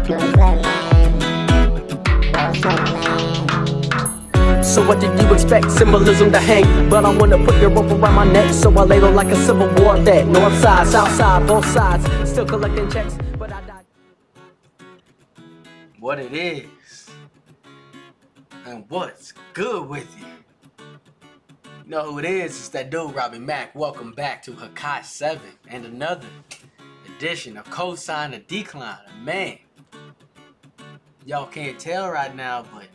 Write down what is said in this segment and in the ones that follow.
So what did you expect? Symbolism to hang, but I wanna put your rope around my neck, so I lay low like a civil war vet. North side, south side, both sides, still collecting checks, but I died. What it is, and what's good with you? You know who it is? It's that dude, Robbie Mack. Welcome back to Hakai 7 and another edition of Cosine or Decline. Man, y'all can't tell right now, but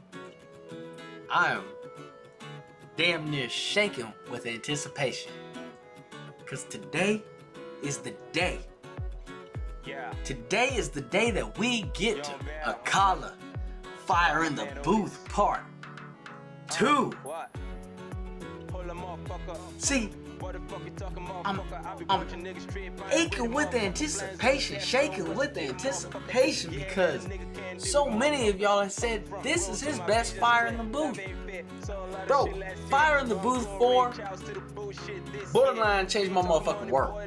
I am damn near shaking with anticipation. Because today is the day. Today is the day that we get to Akala Fire in the Booth Part 2. See, I'm aching with anticipation, shaking with anticipation, because so many of y'all have said this is his best Fire in the Booth. Bro, Fire in the Booth 4, borderline changed my motherfucking world.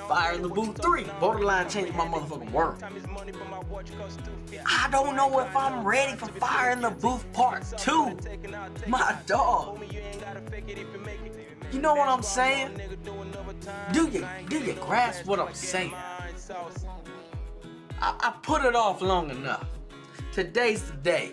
Fire in the Booth 3, borderline changed my motherfucking world. I don't know if I'm ready for Fire in the Booth Part 2. My dog. You know what I'm saying? Do you grasp what I'm saying? I put it off long enough. Today's the day.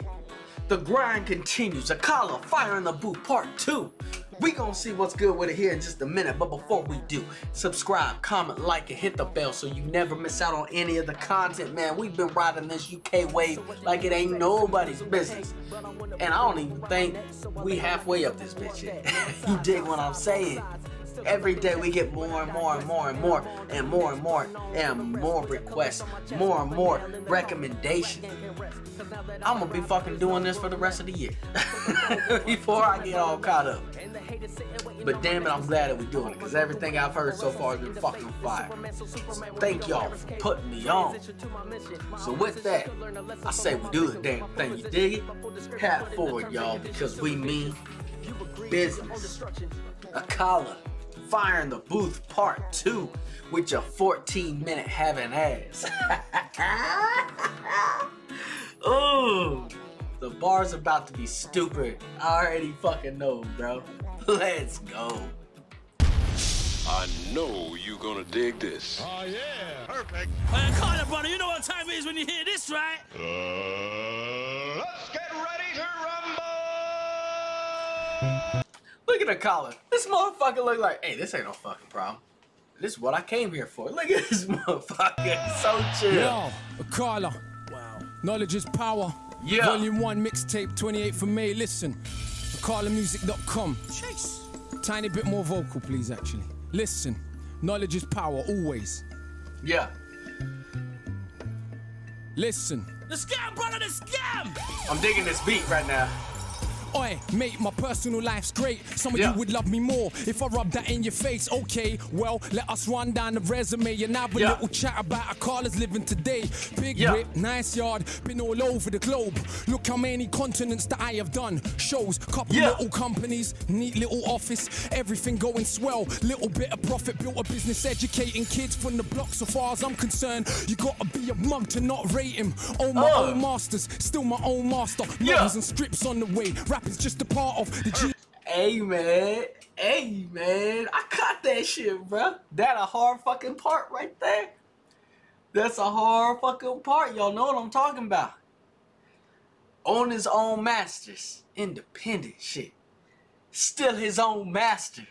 The grind continues. Akala Fire in the Booth Part 2. We gonna see what's good with it here in just a minute, but before we do, subscribe, comment, like, and hit the bell so you never miss out on any of the content, man. We've been riding this UK wave like it ain't nobody's business. And I don't even think we halfway up this bitch yet. You dig what I'm saying? Every day we get more and more and more and more and more and more and more requests, more and more recommendations. I'm gonna be fucking doing this for the rest of the year before I get all caught up. But damn it, I'm glad that we're doing it, because everything I've heard so far has been fucking fire. Thank y'all for putting me on. So with that, I say we do the damn thing. You dig it? Hat forward, y'all, because we mean business. Akala Fire in the Booth Part 2 with your 14-minute having ass. Ooh, the bar's about to be stupid. I already fucking know, bro. Let's go. I know you gonna dig this. Oh yeah, perfect. Akala, brother, you know what time it is when you hear this, right? Let's get ready to rumble. Look at Akala. This motherfucker look like, hey, this ain't no fucking problem. This is what I came here for. Look at this motherfucker. So chill. Yo, Akala. Wow. Knowledge is power. Yeah. Volume 1 mixtape, 28th of May. Listen. AkalaMusic.com. Chase. Tiny bit more vocal, please, actually. Listen. Knowledge is power, always. Yeah. Listen. The scam, brother, the scam! I'm digging this beat right now. Oi, mate, my personal life's great. Some of you would love me more if I rub that in your face. Okay, well, let us run down the resume and have a little chat about Akala's living today. Big whip, nice yard, been all over the globe. Look how many continents that I have done. Shows, couple little companies, neat little office, everything going swell. Little bit of profit, built a business educating kids from the block. So far as I'm concerned, you gotta be a mug to not rate him. Oh, my own masters, still my own master. Novels and scripts on the way. It's just a part of the G. Hey man, I caught that shit, bro. That a hard fucking part right there. That's a hard fucking part. Y'all know what I'm talking about. Own his own masters, independent shit. Still his own master.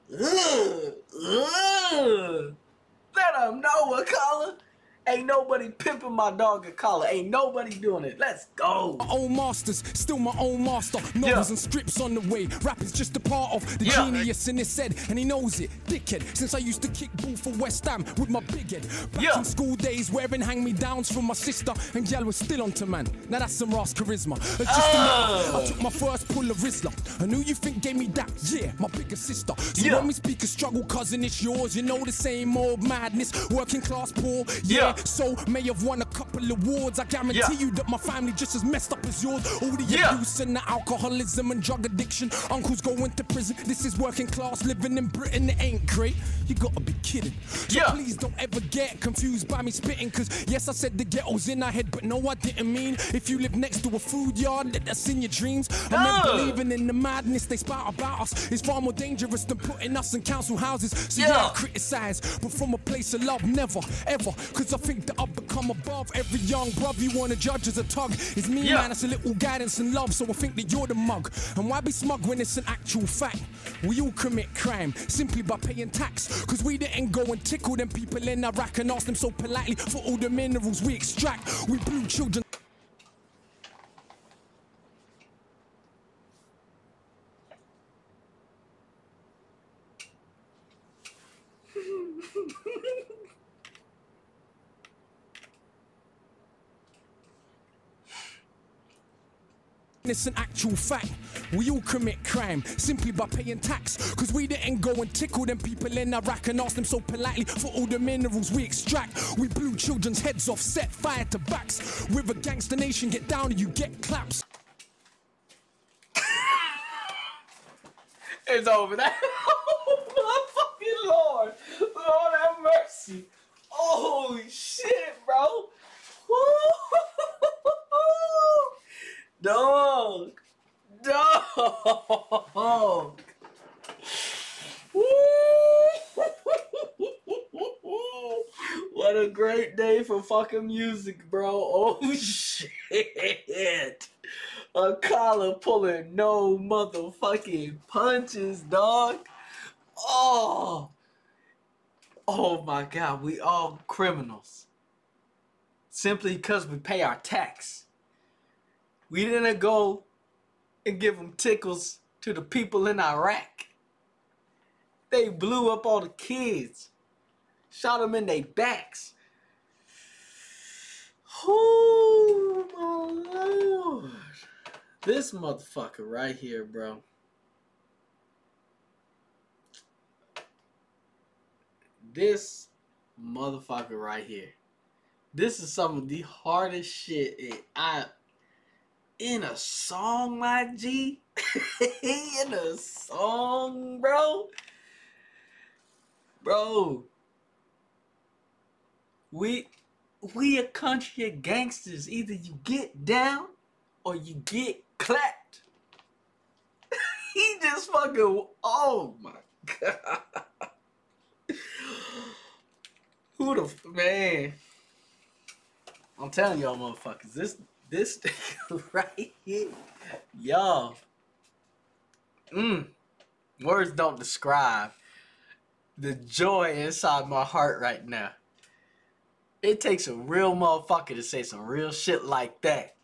Let him know, Akala. Ain't nobody pimping my dog Akala. Ain't nobody doing it. Let's go. My own masters, still my own master. Novels and scripts on the way. Rap is just a part of the genius in his head, and he knows it. Dickhead. Since I used to kick ball for West Ham with my big head. Back in school days, wearing hand-me-downs from my sister, and gal was still onto man. Now that's some Ross charisma. I took my first pull of Rizla. And who you think gave me that? Yeah, my bigger sister. So when we speak of struggle, cousin, it's yours. You know the same old madness. Working class poor. Yeah. So may have won a couple awards. I guarantee you that my family just as messed up as yours. All the abuse and the alcoholism and drug addiction. Uncles going to prison. This is working class living in Britain. It ain't great. You gotta be kidding. So please don't ever get confused by me spitting. Cause yes, I said the ghetto's in our head, but no, I didn't mean if you live next to a food yard, let us in your dreams. I meant believing in the madness they spout about us is far more dangerous than putting us in council houses. So I criticize, but from a place of love, never, ever. Cause I think that I've become above every young brother you wanna judge as a tug. It's me, man, it's a little guidance and love. So I think that you're the mug. And why be smug when it's an actual fact? We all commit crime simply by paying tax. Cause we didn't go and tickle them people in Iraq and ask them so politely for all the minerals we extract. We blew children. It's an actual fact. We all commit crime simply by paying tax. Cause we didn't go and tickle them people in Iraq and ask them so politely for all the minerals we extract. We blew children's heads off, set fire to backs. With a gangster nation, get down and you get claps. It's over. That. Oh my fucking Lord. Lord have mercy. Oh shit, bro. Dog. What a great day for fucking music, bro. Oh shit. Akala pulling no motherfucking punches, dog. Oh my God, we all criminals. Simply because we pay our tax. We didn't go and give them tickles to the people in Iraq. They blew up all the kids. Shot them in their backs. Oh my Lord. This motherfucker right here, bro. This motherfucker right here. This is some of the hardest shit in a song, my G. In a song, bro. Bro. We a country of gangsters. Either you get down or you get clapped. He just fucking, oh my God. Who the, man. I'm telling y'all motherfuckers, this thing right here, y'all, words don't describe the joy inside my heart right now. It takes a real motherfucker to say some real shit like that.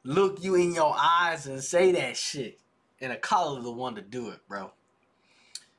Look you in your eyes and say that shit. And Akala the one to do it, bro.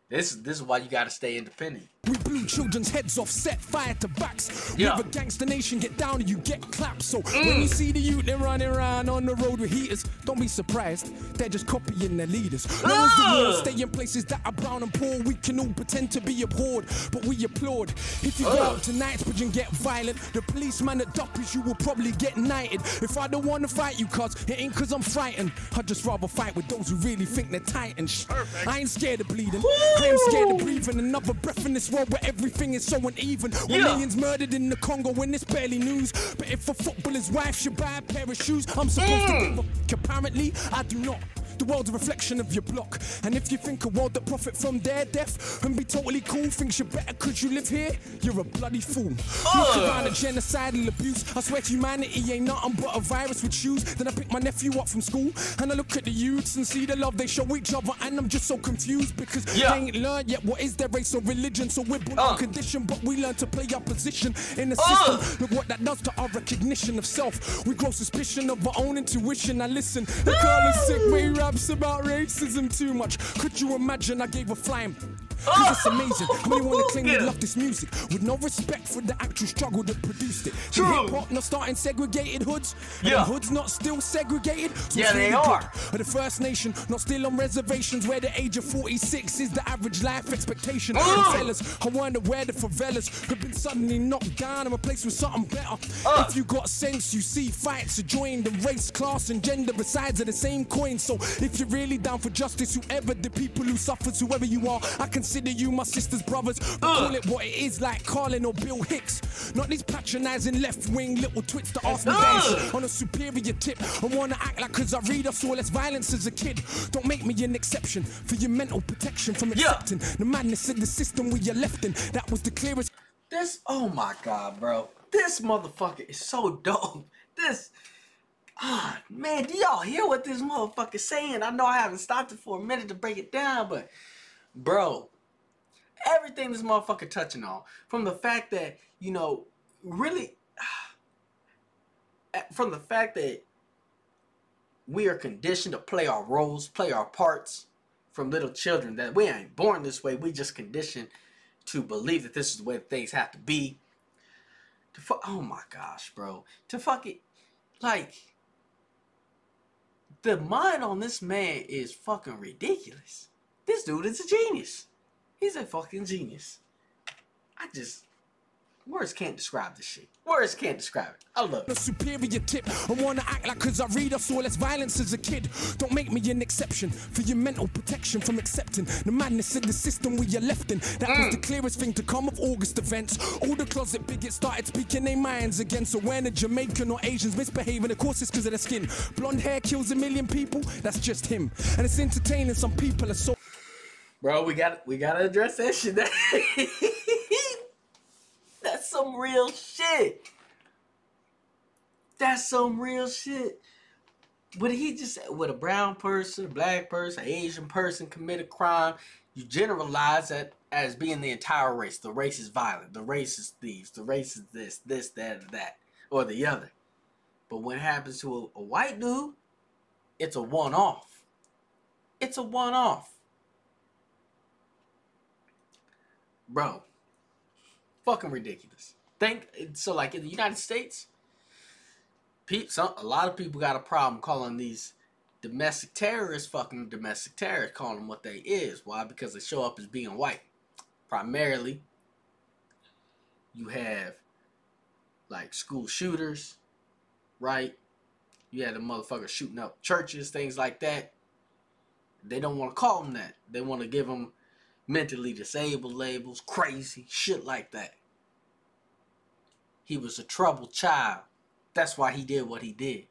This is why you gotta stay independent. We blew children's heads off, set fire to backs. With a gangster nation, get down and you get clapped. So when you see the youth, they're running around on the road with heaters, don't be surprised, they're just copying their leaders. Long as the world stay in places that are brown and poor, we can all pretend to be abhorred, but we applaud. If you go out tonight, but you get violent, the policeman that duckers you will probably get knighted. If I don't want to fight you, cuz it ain't cuz I'm frightened. I'd just rather fight with those who really think they're titans. I ain't scared of bleeding. I am scared of breathing another breath in this world where everything is so uneven. When millions murdered in the Congo when it's barely news. But if a footballer's wife should buy a pair of shoes, I'm supposed to give a fuck. Apparently, I do not. The world's a reflection of your block. And if you think a world that profit from their death and be totally cool, thinks you're better cause you live here, you're a bloody fool. Look around at genocidal abuse. I swear humanity ain't nothing but a virus with shoes. Then I pick my nephew up from school and I look at the youths and see the love they show each other, and I'm just so confused because they ain't learned yet what is their race or religion. So we're born on condition, but we learn to play our position in the system. Look what that does to our recognition of self. We grow suspicion of our own intuition. Now listen, the girl is sick, we raps about racism too much. Could you imagine I gave a flying Cause it's amazing. Many wanna claim they Get 'em. love this music with no respect for the actual struggle that produced it. True. Hip hop not starting segregated hoods. And Yeah. the hoods not still segregated. So Yeah, it's they really are. good. Or the First Nation not still on reservations where the age of 46 is the average life expectation. And fellas, I wonder where the favelas have been suddenly knocked down and replaced with something better. If you got sense, you see fights are joined. The race, class, and gender besides are the same coin. So if you're really down for justice, whoever the people who suffers, whoever you are, I consider you my sister's brothers. But call it what it is, like Carlin or Bill Hicks. Not these patronizing left-wing little twits that ask me dance on a superior tip. I wanna act like cause I read I saw less violence as a kid. Don't make me an exception for your mental protection from accepting the madness of the system we are left in. That was the clearest. This, oh my God, bro. This motherfucker is so dope. This, man, do y'all hear what this motherfucker's saying? I know I haven't stopped it for a minute to break it down, but, bro, everything this motherfucker touching on, from the fact that, you know, really, from the fact that we are conditioned to play our roles, play our parts from little children, that we ain't born this way, we just conditioned to believe that this is the way things have to be. Oh my gosh, bro. To fucking, like, the mind on this man is fucking ridiculous. This dude is a genius. He's a fucking genius. Words can't describe this shit. Words can't describe it. I love A it. superior tip. I wanna act like cause I read I saw less violence as a kid. Don't make me an exception for your mental protection from accepting the madness of the system we are left in. That was the clearest thing to come of August events. All the closet bigots started speaking their minds again. So when a Jamaican or Asians misbehaving, of course it's cause of their skin. Blonde hair kills a million people, that's just him. And it's entertaining, some people are so. Bro, we gotta address that shit. That's some real shit. That's some real shit. But he just, with a brown person, a black person, an Asian person commit a crime, you generalize that as being the entire race. The race is violent. The race is thieves. The race is this, that, or the other. But when it happens to a white dude, it's a one-off. It's a one-off. Bro. Fucking ridiculous. So like in the United States, a lot of people got a problem calling these domestic terrorists fucking domestic terrorists, calling them what they is. Why? Because they show up as being white. Primarily, you have like school shooters, right? You had the motherfuckers shooting up churches, things like that. They don't want to call them that. They want to give them mentally disabled labels, crazy, shit like that. He was a troubled child. That's why he did what he did.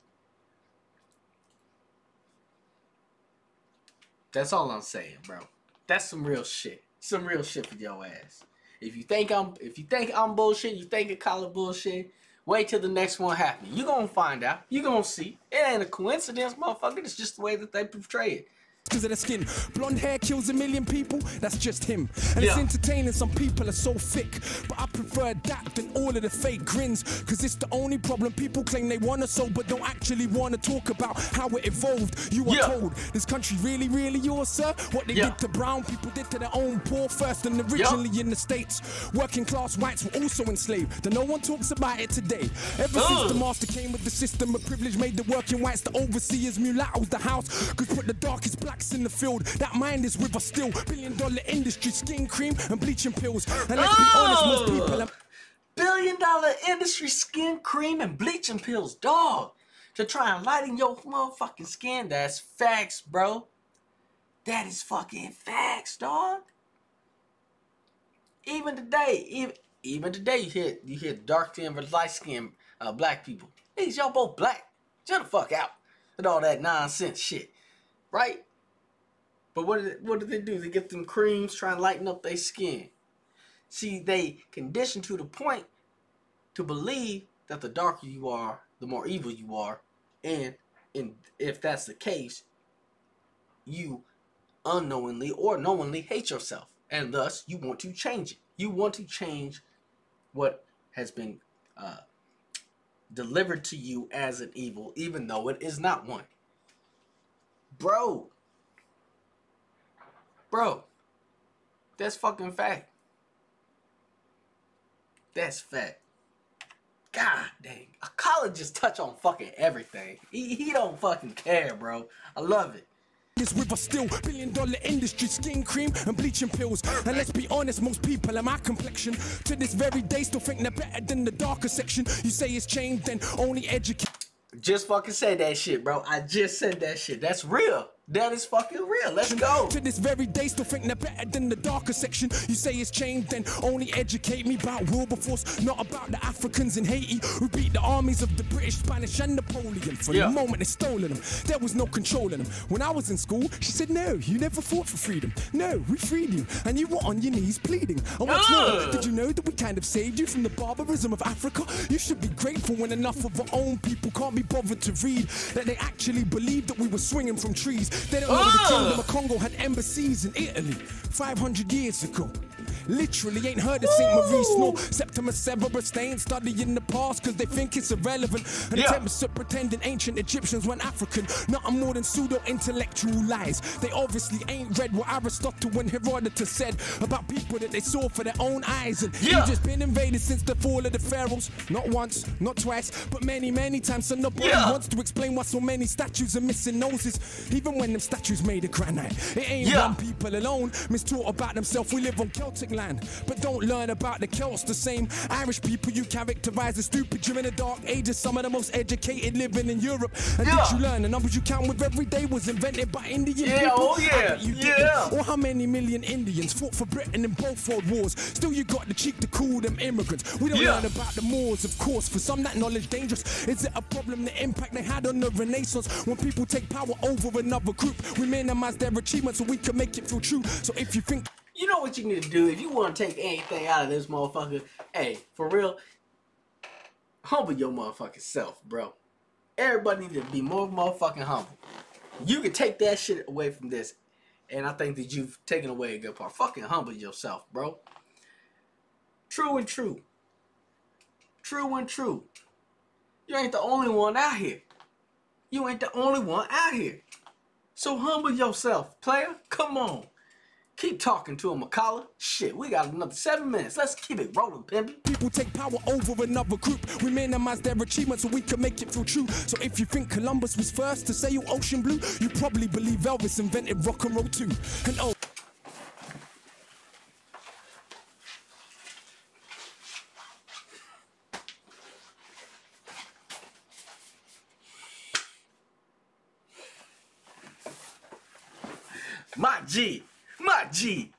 That's all I'm saying, bro. That's some real shit. Some real shit for your ass. If you think I'm bullshit, you think Akala bullshit, wait till the next one happens. You gonna find out. You gonna see. It ain't a coincidence, motherfucker. It's just the way that they portray it. Cause of the skin. Blonde hair kills a million people, that's just him. And it's entertaining, some people are so thick. But I prefer that than all of the fake grins. Cause it's the only problem. People claim they wanna solve, but don't actually wanna talk about how it evolved. You are told, this country really, really yours, sir? What they did to brown people did to their own poor first. And originally in the States, working class whites were also enslaved. Though no one talks about it today. Ever since the master came with the system of privilege, made the working whites the overseers, mulattoes the house. Cause put the darkest blacks in the field, that mind is with us still. $billion industry, skin cream and bleaching pills. And let's be honest, most people are $billion industry, skin cream and bleaching pills, dog. To try and lighten your motherfucking skin. That's facts, bro. That is fucking facts, dog. Even today, you hear dark skin versus light skin black people. These y'all both black. Chill the fuck out with all that nonsense shit, right? But what do they do? They get them creams, try and lighten up their skin. See, they condition to the point to believe that the darker you are, the more evil you are, and if that's the case, you unknowingly or knowingly hate yourself, and thus you want to change it. You want to change what has been delivered to you as an evil, even though it is not one. Bro, That's fucking fact. That's fact. God dang. Akala just touch on fucking everything. He don't fucking care, bro. I love it. This river still billion-dollar industry, skin cream and bleaching pills. And let's be honest, most people are my complexion to this very day still think they're better than the darker section. You say it's changed, then only educate. Just fucking said that shit, bro. I just said that shit. That's real. That is fucking real. Let's go. To this very day still think they're better than the darker section. You say it's changed, then only educate me about Wilberforce, not about the Africans in Haiti who beat the armies of the British, Spanish and Napoleon. From the moment they stolen them, there was no controlling them. When I was in school, she said, no, you never fought for freedom. No, we freed you, and you were on your knees pleading. And what's more, did you know that we kind of saved you from the barbarism of Africa? You should be grateful when enough of our own people can't be bothered to read that they actually believed that we were swinging from trees. They don't know the Kingdom of Congo had embassies in Italy 500 years ago. Literally ain't heard of St. Maurice, no Septimus Severus. They ain't studying the past cause they think it's irrelevant. And attempts at pretending ancient Egyptians weren't African, nothing more than pseudo-intellectual lies. They obviously ain't read what Aristotle and Herodotus said about people that they saw for their own eyes. And Egypt's been invaded since the fall of the pharaohs. Not once, not twice, but many, many times. So nobody wants to explain why so many statues are missing noses. Even when them statues made of granite, it ain't one people alone mistaught about themselves. We live on Celtic land, but don't learn about the Celts. The same Irish people you characterize as stupid during the dark ages, some of the most educated living in Europe. And did you learn the numbers you count with every day was invented by Indian people? Or how many million Indians fought for Britain in both world wars? Still you got the cheek to call them immigrants. We don't learn about the Moors, of course. For some that knowledge dangerous. Is it a problem, the impact they had on the Renaissance? When people take power over another group, we minimize their achievements so we can make it feel true. So if you think, you know what you need to do if you want to take anything out of this motherfucker, hey, for real, humble your motherfucking self, bro. Everybody needs to be more motherfucking humble. You can take that shit away from this, and I think that you've taken away a good part. Fucking humble yourself, bro. True and true. True and true. You ain't the only one out here. You ain't the only one out here. So humble yourself, player. Come on. Keep talking to him, Akala. Shit, we got another 7 minutes. Let's keep it rolling, pimpin'. People take power over another group. We minimize their achievements so we can make it feel true. So if you think Columbus was first to sail ocean blue, you probably believe Elvis invented rock and roll too. And oh, my G. My G.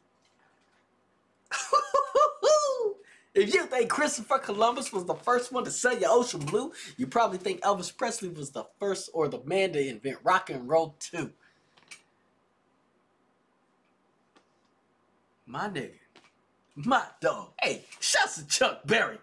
If you think Christopher Columbus was the first one to sail your ocean blue, you probably think Elvis Presley was the first or the man to invent rock and roll too. My nigga. My dog. Hey, shouts to Chuck Berry.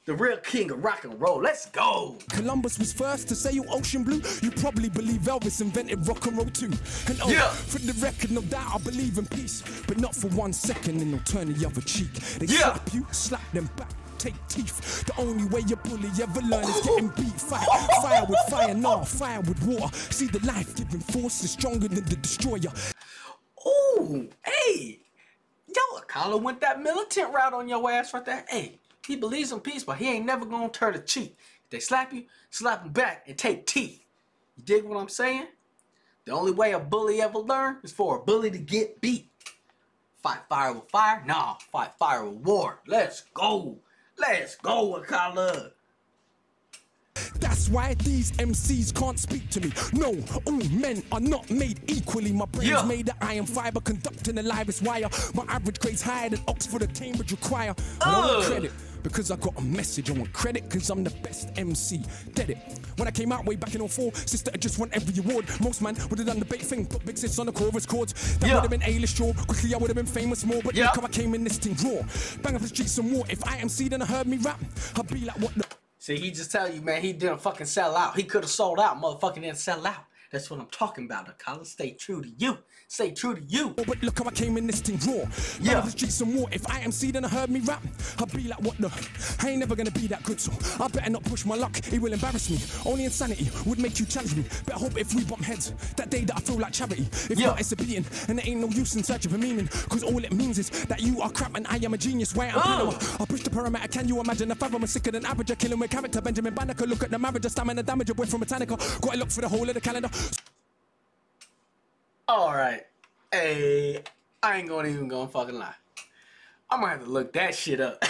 The real king of rock and roll. Let's go. Columbus was first to sail ocean blue. You probably believe Elvis invented rock and roll too. And oh, for the record, no doubt I believe in peace, but not for 1 second, and they'll turn the other cheek. They slap you, slap them back, take teeth. The only way a bully ever learn is getting beat. Fight fire with fire, nah, fire with water. See, the life-giving force is stronger than the destroyer. Ooh, hey, yo, Akala went that militant route on your ass right there. Hey. He believes in peace, but he ain't never gonna turn a cheek. If they slap you, slap them back and take teeth. You dig what I'm saying? The only way a bully ever learn is for a bully to get beat. Fight fire with fire? Nah, fight fire with war. Let's go. Let's go, Akala. That's why these MCs can't speak to me. No, all men are not made equally. My brain's made of iron fiber, conducting the livest wire. My average grade's higher than Oxford or Cambridge require. I don't want credit because I got a message. I want credit because I'm the best MC. Dead it. When I came out way back in 04, sister, I just won every award. Most man would have done the bait thing, put big sis on the chorus chords. That would have been A-list sure. Quickly I would have been famous more, but look how I came in this thing raw. Bang up the streets some more. If I MC then I heard me rap, I'd be like, what the... See, he just tell you, man, he didn't fucking sell out. He could have sold out, motherfucking didn't sell out. That's what I'm talking about, Akala. Stay true to you. Stay true to you. Oh, but look how I came in this thing raw. Yeah. Out of the streets some more. If I MC then I heard me rap, I'd be like, what the? I ain't never gonna be that good, so I better not push my luck. It will embarrass me. Only insanity would make you challenge me. Better hope if we bump heads, that day that I feel like charity. If not, it's a beating, and there ain't no use in searching for meaning. Cause all it means is that you are crap and I am a genius. Why I'm Panama. I push the perimeter, can you imagine? If I'm sicker than average, I kill him with character. Benjamin Banneker, look at the marriage, a stamina damage, a boy from Botanica. Gotta look for the whole of the calendar. Alright. Hey, I ain't even gonna fucking lie. I'm gonna have to look that shit up.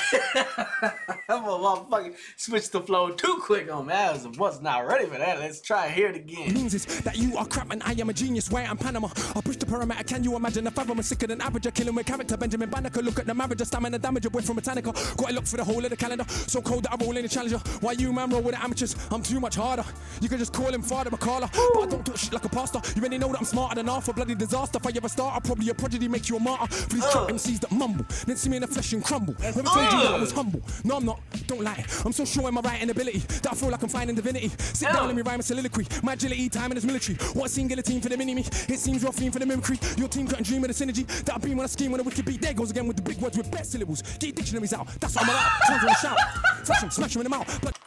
I'm gonna motherfucking switch the flow too quick on me. I was not ready for that. Let's try it, hear it again. Means is that you are crap and I am a genius. Why I'm Panama. I push the perimeter, can you imagine? If I'm sicker than average, I kill him with character. Benjamin Banneker, look at the marriage, a stamina damage, a boy from Botanica. Gotta look for the whole of the calendar. So cold that I roll in the challenger. Why you man roll with the amateurs? I'm too much harder. You can just call him Father Akala, but I don't talk shit like a pastor. You already know that I'm smarter than half a bloody disaster. If I ever start, I'll probably a prodigy, make you a martyr. For these crap MCs that mumble, then see me in the flesh and crumble. Never told you that I was humble. No, I'm not. Don't lie. I'm so sure in my writing ability that I feel like I'm finding divinity. Sit down, let me rhyme a soliloquy. My agility, time in this military. What a singular team for the mini-me. It seems you're a fiend for the mimicry. Your team couldn't dream of the synergy that I've been when I scheme when a wicked beat. There goes again with the big words with best syllables. Get dictionaries out. That's what I'm about. Sounds on a shout. Flash them, smash them in the mouth. But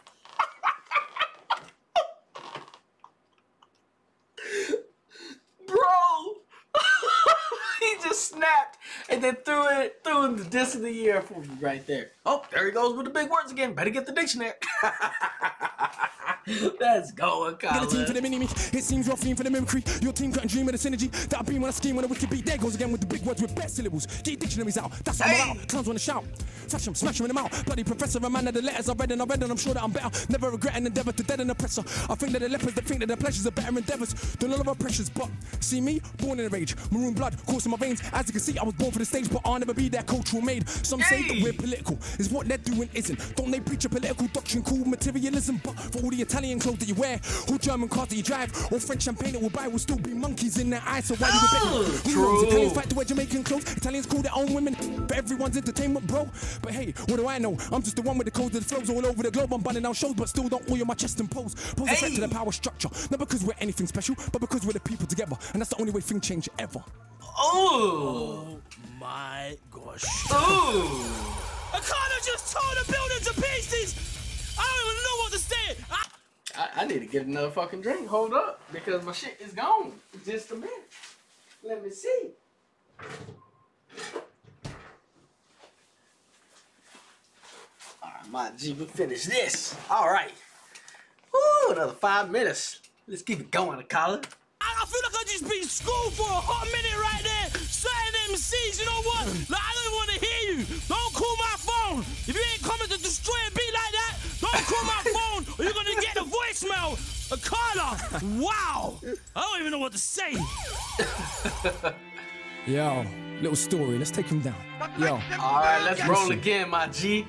Bro! He just snapped and then threw in the diss of the year for me right there. Oh, there he goes with the big words again. Better get the dictionary. Let's go, Akala. a team for the mini-me. It seems you're a fiend for the mimicry. Your team couldn't dream of the synergy that I've been when I scheme when a wicked beat. There goes again with the big words with best syllables. Get dictionaries out. That's what I'm about. Clowns wanna shout. Flash them, smash them in the mouth. Bloody professor, a man of the letters I read and I'm sure that I'm better. Never regret an endeavor to dead an oppressor. I think that the lepers that think that their pleasures are better endeavors than all of our pressures. But see me, born in a rage, maroon blood coursing my veins. As you can see, I was born for the stage, but I'll never be their cultural maid. Some say that we're political, is what they're doing isn't. Don't they preach a political doctrine called materialism? But for all the Italian clothes that you wear, or German cars that you drive, or French champagne that we'll buy, will still be monkeys in their eyes. So why you betting? Who knows? Italians fight to wear Jamaican clothes. Italians call their own women, but everyone's entertainment, bro. But hey, what do I know? I'm just the one with the codes of the flows all over the globe. I'm bunning out shows, but still don't oil my chest and pose. Pose a threat to the power structure, not because we're anything special, but because we're the people together, and that's the only way things change ever. Oh my gosh. Oh! Akala just tore the building to pieces. I don't even know what to say. I need to get another fucking drink. Hold up, because my shit is gone. Just a minute. Let me see. Alright, my G, we finish this. Alright. Woo, another 5 minutes. Let's keep it going, Akala. I feel like I just been schooled for a hot minute right there. Certain MCs, you know what? Like, I don't want to hear you. Don't call my phone. If you ain't coming to destroy a beat like that, don't call my phone or you're going to get a voicemail. Akala, wow. I don't even know what to say. Yo, little story. Let's take him down. Yo. Alright, let's roll again, my G.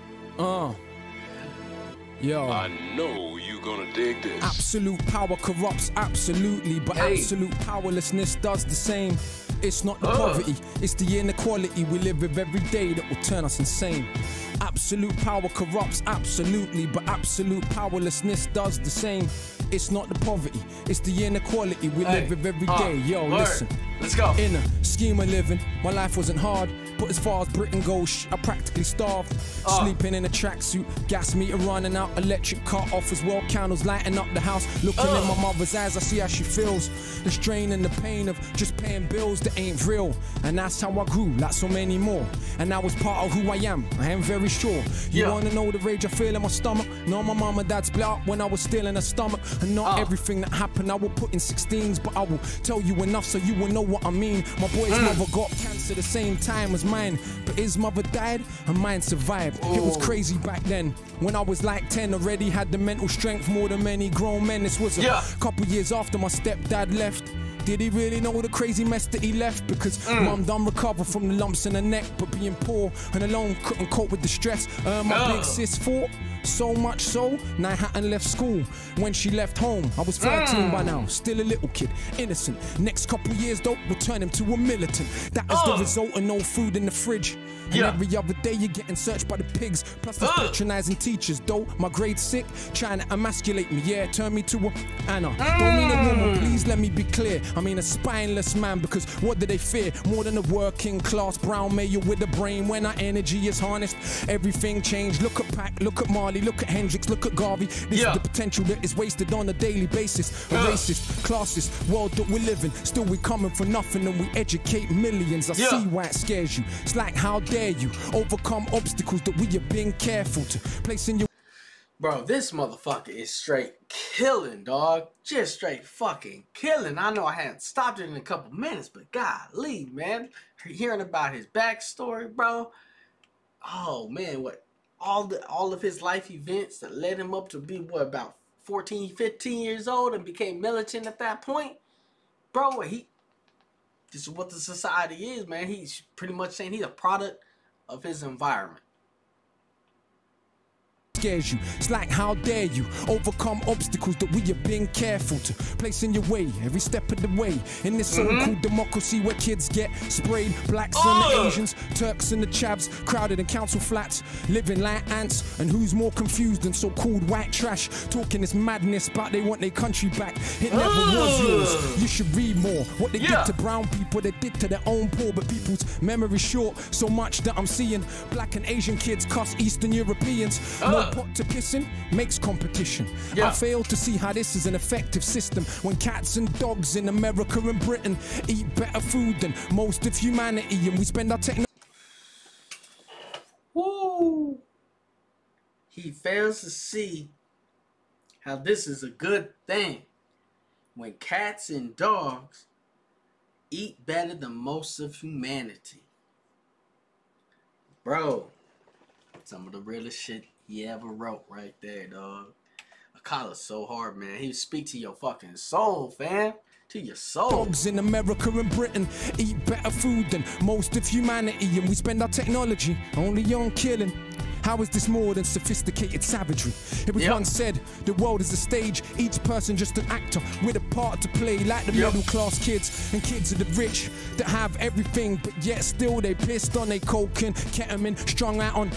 Yo. I know you gonna dig this. Absolute power corrupts, absolutely, but absolute powerlessness does the same. It's not the poverty, it's the inequality we live with every day that will turn us insane. Absolute power corrupts, absolutely, but absolute powerlessness does the same. It's not the poverty, it's the inequality we live with every day. Yo, listen. Let's go. In a scheme of living, my life wasn't hard, but as far as Britain goes, I practically starved. Sleeping in a tracksuit, gas meter running out, electric car off as well, candles lighting up the house. Looking in my mother's eyes, I see how she feels. The strain and the pain of just paying bills that ain't real. And that's how I grew, like so many more. And that was part of who I am very sure. You wanna know the rage I feel in my stomach? No, my mom and dad split up when I was still in her stomach. And not everything that happened I will put in 16s, but I will tell you enough so you will know what I mean. My boy's mother got cancer the same time as mine, but his mother died and mine survived. It was crazy back then. When I was like 10, already had the mental strength more than many grown men. This was a couple years after my stepdad left. Did he really know the crazy mess that he left? Because mum done recover from the lumps in her neck, but being poor and alone couldn't cope with the stress. My big sis fought, So much so, Manhattan left school. When she left home, I was 13 by now, still a little kid, innocent. Next couple years though, we'll turn him to a militant. That is the result of no food in the fridge. And every other day you're getting searched by the pigs. Plus there's patronizing teachers though. My grade sick, trying to emasculate me. Yeah, turn me to a Anna. Don't mean a woman, please let me be clear. I mean a spineless man, because what do they fear? More than a working class brown male with a brain. When our energy is harnessed, everything changed. Look at Pac, look at Marley, look at Hendrix, look at Garvey. This is the potential that is wasted on a daily basis. A racist, classist world that we live in. Still we coming for nothing and we educate millions. I see why it scares you. It's like, how dare you overcome obstacles that we have been careful to place in your... Bro, this motherfucker is straight killing, dog. Just straight fucking killing. I know I hadn't stopped it in a couple minutes, but golly, man. Hearing about his backstory, bro. Oh, man, what? All of his life events that led him up to be, what, about 14, 15 years old and became militant at that point? Bro, this is what the society is, man. He's pretty much saying he's a product of his environment. Scares you. It's like, how dare you overcome obstacles that we have been careful to place in your way every step of the way in this so-called democracy where kids get sprayed, blacks and the Asians, Turks and the chavs, crowded in council flats, living like ants. And who's more confused than so-called white trash, talking this madness about they want their country back? It never was yours. You should read more. What they did to brown people, they did to their own poor, but people's memory short. So much that I'm seeing black and Asian kids cuss Eastern Europeans. No pot to pissing makes competition. I fail to see how this is an effective system when cats and dogs in America and Britain eat better food than most of humanity, and we spend our technology. Woo! He fails to see how this is a good thing when cats and dogs eat better than most of humanity. Bro, some of the realest shit he ever wrote right there, dog. Akala's so hard, man. He speak to your fucking soul, fam. To your soul. Dogs in America and Britain eat better food than most of humanity, and we spend our technology only on killing. How is this more than sophisticated savagery? It was once said, the world is a stage, each person just an actor with a part to play, like the middle class kids and kids of the rich that have everything, but yet still they pissed on they coke and ketamine, strung out on...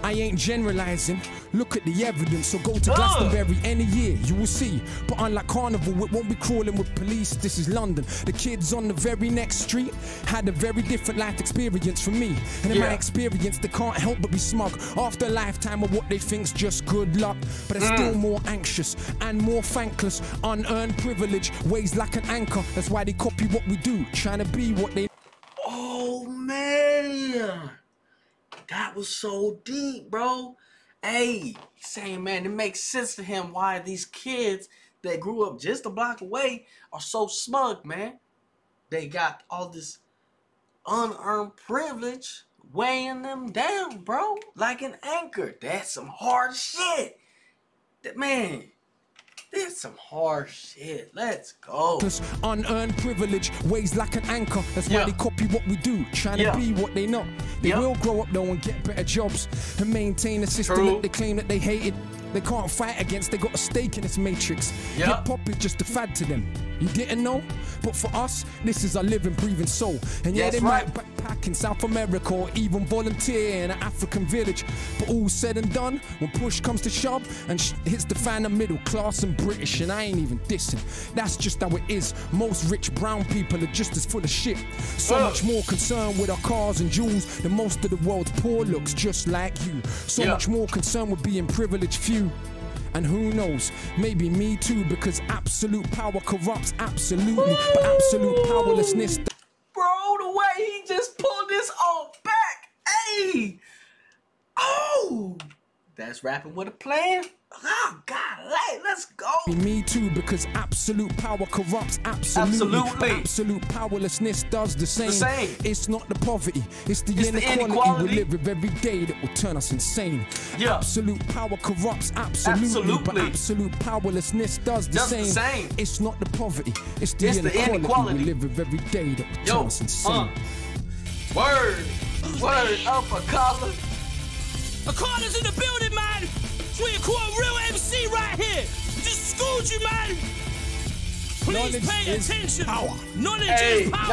I ain't generalizing, look at the evidence, so go to Glastonbury any year, you will see. But unlike Carnival, it won't be crawling with police, this is London. The kids on the very next street had a very different life experience from me. And in my experience, they can't help but be smug after a lifetime of what they think's just good luck. But they're still more anxious and more thankless. Unearned privilege weighs like an anchor, that's why they copy what we do, trying to be what they... Oh, man. That was so deep, bro. Hey, he's saying, man, it makes sense to him why these kids that grew up just a block away are so smug, man. They got all this unearned privilege weighing them down, bro. Like an anchor. That's some hard shit. Man, that's some hard shit. Let's go. Unearned privilege weighs like an anchor. That's why they copy what we do, trying to be what they not. They will grow up though and get better jobs and maintain a system that they claim that they hated. They can't fight against, they got a stake in this matrix. Hip-hop is just a fad to them. You didn't know? But for us, this is our living, breathing soul. And yeah, they might backpack in South America or even volunteer in an African village. But all said and done, when push comes to shove and hits the fan of middle class and British, and I ain't even dissing. That's just how it is. Most rich brown people are just as full of shit. So much more concerned with our cars and jewels than most of the world's poor looks just like you. So much more concerned with being privileged few. And who knows, maybe me too, because absolute power corrupts absolutely, but absolute powerlessness... Bro, the way he just pulled this all back, hey! Oh! That's rapping with a plan? Oh, God, let's go! Me too, because absolute power corrupts absolutely. But absolute powerlessness does the same. It's not the poverty, it's the inequality we live with every day that will turn us insane. Absolute power corrupts absolutely. But absolute powerlessness does the same. It's not the poverty, it's the inequality we live with every day that will turn us insane. Word up, Akala. Akala's in the building, man! That's what you call a real MC right here. Just schooled you, man. Please pay attention. Power. Knowledge is power.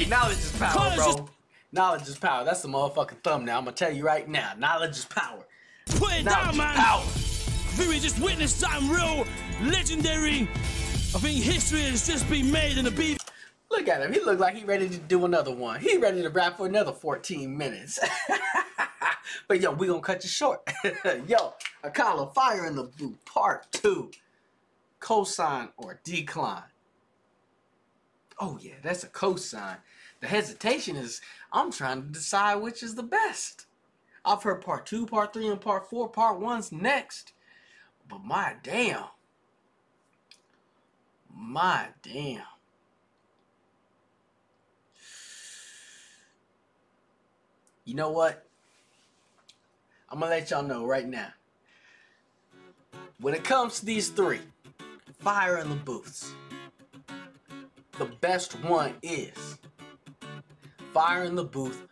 Knowledge is power, Knowledge bro. is- Knowledge is power. That's the motherfucking thumbnail. I'm gonna tell you right now. Knowledge is power. Put it Knowledge down, is man. power. I think we just witnessed something real legendary. I think history has just been made in the beat. Look at him. He look like he ready to do another one. He ready to rap for another 14 minutes. But yo, we gonna cut you short. Yo, Akala, Fire in the Booth, Part 2. Cosign or decline? Oh yeah, that's a cosign. The hesitation is, I'm trying to decide which is the best. I've heard Part 2, Part 3, and Part 4. Part 1's next. But my damn. My damn. You know what? I'm gonna let y'all know right now. When it comes to these three, Fire in the Booths, the best one is Fire in the Booth